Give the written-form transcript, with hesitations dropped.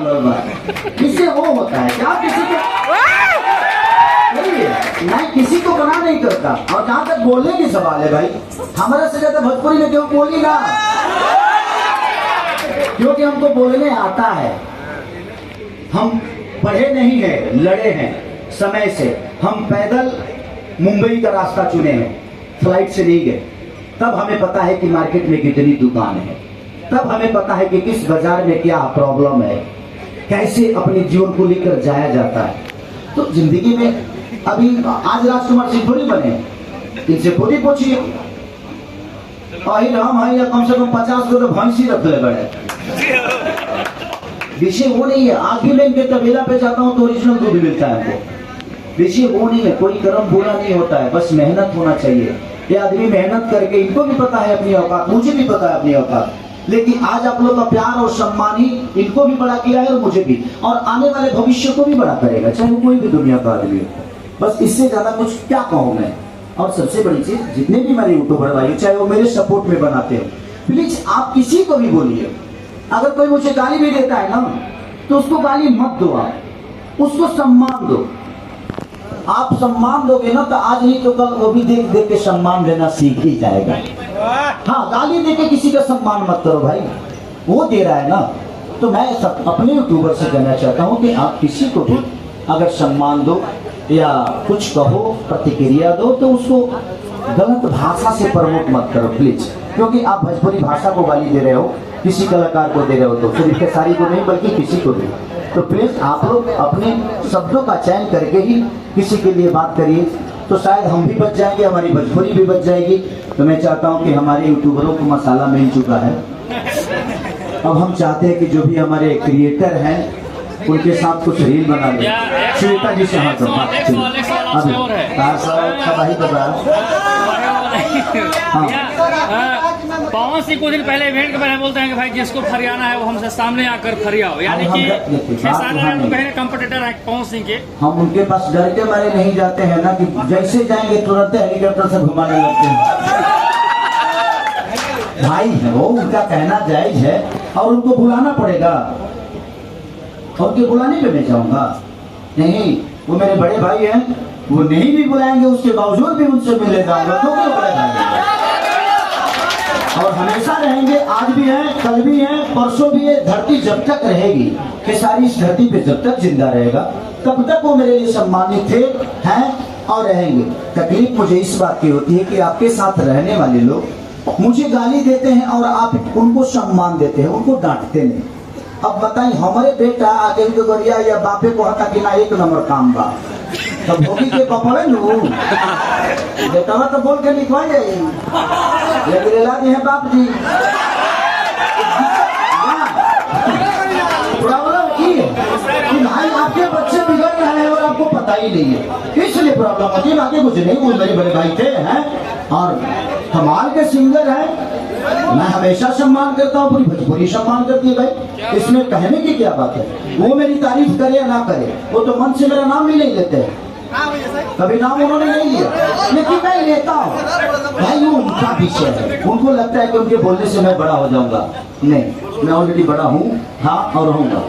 किससे वो होता है क्या किसी को मैं किसी को मना नहीं करता। और जहाँ तक बोलने की सवाल है भाई, हमारा से ज्यादा भोजपुरी में क्यों बोली ना, क्योंकि हमको बोलने आता है। हम पढ़े नहीं है, लड़े हैं समय से। हम पैदल मुंबई का रास्ता चुने हैं, फ्लाइट से नहीं गए। तब हमें पता है कि मार्केट में कितनी दुकान है, तब हमें पता है कि किस बाजार में क्या प्रॉब्लम है, कैसे अपने जीवन को लेकर जाया जाता है। तो जिंदगी में अभी आज राजकुमार सिंह थोड़ी बने, इनसे खुद ही पूछिए। राम है या कम से कम 50 को तो भैंसी रख ले बड़े। विषय वो नहीं है। आज भी मैं इनके तबेला पे जाता हूँ तो ओरिजिनल दूध मिलता है हमको। विषय वो नहीं है, कोई कर्म बुरा नहीं होता है, बस मेहनत होना चाहिए। ये आदमी मेहनत करके, इनको भी पता है अपनी औकात, मुझे भी पता है अपनी औकात, लेकिन आज आप लोग का प्यार और सम्मान ही इनको भी बड़ा किया है और मुझे भी, और आने वाले भविष्य को भी बड़ा करेगा, चाहे वो कोई भी दुनिया का आदमी हो। बस इससे ज्यादा कुछ क्या कहूँ मैं। और सबसे बड़ी चीज, जितने भी मेरे यूट्यूबर भाई चाहे वो मेरे सपोर्ट में बनाते हो, प्लीज आप किसी को भी बोलिए। अगर कोई मुझे गाली भी देता है ना, तो उसको गाली मत दो, आप उसको सम्मान दो। आप सम्मान दोगे ना तो आज नहीं तो कल वो भी देख देख के सम्मान देना सीख ही जाएगा। हाँ, गाली देके किसी का सम्मान मत करो भाई, वो दे रहा है ना। तो मैं सब अपने यूट्यूबर से कहना चाहता हूँ कि आप किसी को भी अगर सम्मान दो या कुछ कहो, प्रतिक्रिया दो, तो उसको गलत भाषा से प्रमोट मत करो प्लीज। क्योंकि आप भोजपुरी भाषा को गाली दे रहे हो, किसी कलाकार को दे रहे हो, तो सिर्फ खेसारी को नहीं बल्कि किसी को भी। तो प्लीज आप लोग अपने शब्दों का चयन करके ही किसी के लिए बात करिए, तो शायद हम भी बच जाएंगे, हमारी भोजपुरी भी बच जाएगी। तो मैं चाहता हूं कि हमारे यूट्यूबरों को मसाला मिल चुका है। अब हम चाहते हैं कि जो भी हमारे क्रिएटर हैं उनके साथ कुछ रील बना ले। श्वेता जी से हाथ पवन सिंह कुछ दिन पहले इवेंट के बारे में बोलते हैं कि भाई जिसको फरियाना है वो हमसे सामने आकर फरियाओ, यानी कि कंपटीटर है पवन सिंह के। हम उनके पास डर के मारे नहीं जाते हैं ना, कि जैसे जाएंगे तुरंत हेलीकॉप्टर से घुमाने लगते हैं। भाई है वो, उनका कहना जायज है और उनको बुलाना पड़ेगा, और उनके बुलाने पे मैं जाऊंगा नहीं। वो मेरे बड़े भाई हैं, वो नहीं भी बुलाएंगे उसके बावजूद भी उनसे मिले जाऊंगा, तो क्यों बड़े भाई और हमेशा रहेंगे। आज भी हैं, कल भी हैं, परसों भी है। धरती जब तक रहेगी, कि सारी इस धरती पे जब तक जिंदा रहेगा, तब तक वो मेरे लिए सम्मानित थे, हैं और रहेंगे। तकलीफ मुझे इस बात की होती है कि आपके साथ रहने वाले लोग मुझे गाली देते हैं और आप उनको सम्मान देते हैं, उनको डांटते नहीं। अब बताइए, हमारे बेटा आगे गोरिया या बापे को हटा कि ना एक नंबर काम बा, तब भोगी के पपड़े लू बेटा तो बोल के लिखवा जाइए, हैं बाप जी। प्रॉब्लम की है कि भाई आपके बच्चे बिगड़ रहे हैं और आपको पता ही नहीं है, इसलिए प्रॉब्लम होती है। आगे कुछ नहीं, वो मेरे बड़े भाई थे हैं और कमाल के सिंगर हैं। मैं हमेशा सम्मान करता हूँ, पूरी भोजपुरी सम्मान करती है भाई, इसमें कहने की क्या बात है। वो मेरी तारीफ करे या ना करे, वो तो मन से मेरा नाम भी नहीं लेते हैं, कभी नाम उन्होंने नहीं लिया, लेकिन मैं लेता हूँ भाई। वो उनका विषय है, उनको लगता है कि उनके बोलने से मैं बड़ा हो जाऊंगा। नहीं, मैं ऑलरेडी बड़ा हूँ, हाँ, और रहूंगा।